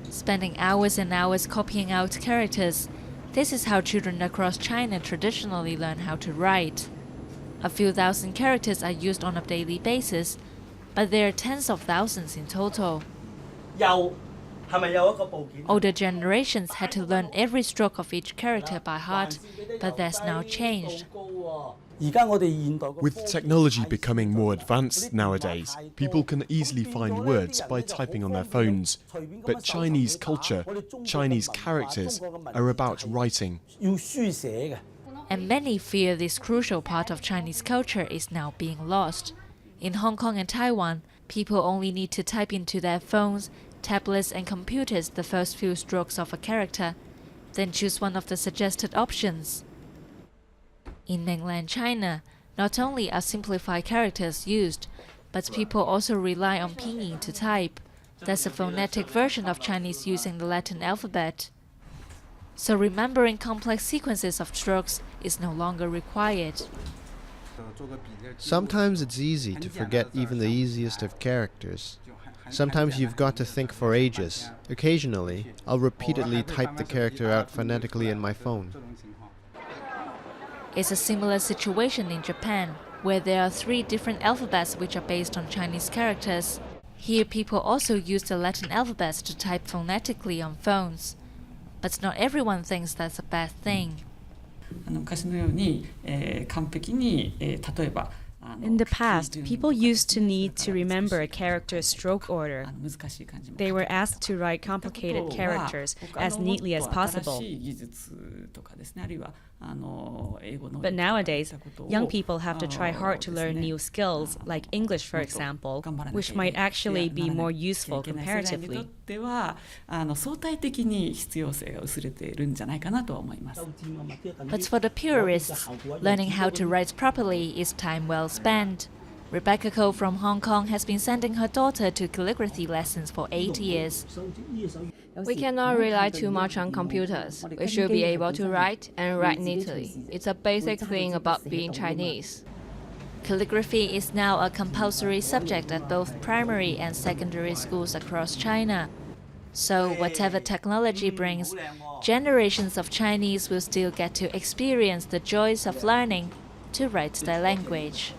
Spending hours and hours copying out characters, this is how children across China traditionally learn how to write. A few thousand characters are used on a daily basis, but there are tens of thousands in total. Older generations had to learn every stroke of each character by heart, but that's now changed. With technology becoming more advanced nowadays, people can easily find words by typing on their phones. But Chinese culture, Chinese characters, are about writing. And many fear this crucial part of Chinese culture is now being lost. In Hong Kong and Taiwan, people only need to type into their phones, tablets and computers the first few strokes of a character, then choose one of the suggested options. In mainland China, not only are simplified characters used, but people also rely on pinyin to type. That's a phonetic version of Chinese using the Latin alphabet. So remembering complex sequences of strokes is no longer required. Sometimes it's easy to forget even the easiest of characters. Sometimes you've got to think for ages. Occasionally, I'll repeatedly type the character out phonetically in my phone. It's a similar situation in Japan, where there are 3 different alphabets which are based on Chinese characters. Here people also use the Latin alphabets to type phonetically on phones. But not everyone thinks that's a bad thing. In the past, people used to need to remember a character's stroke order. They were asked to write complicated characters as neatly as possible. But nowadays, young people have to try hard to learn new skills, like English, for example, which might actually be more useful comparatively. But for the purists, learning how to write properly is time well spent. Rebecca Ko from Hong Kong has been sending her daughter to calligraphy lessons for 8 years. We cannot rely too much on computers. We should be able to write and write neatly. It's a basic thing about being Chinese. Calligraphy is now a compulsory subject at both primary and secondary schools across China. So whatever technology brings, generations of Chinese will still get to experience the joys of learning to write their language.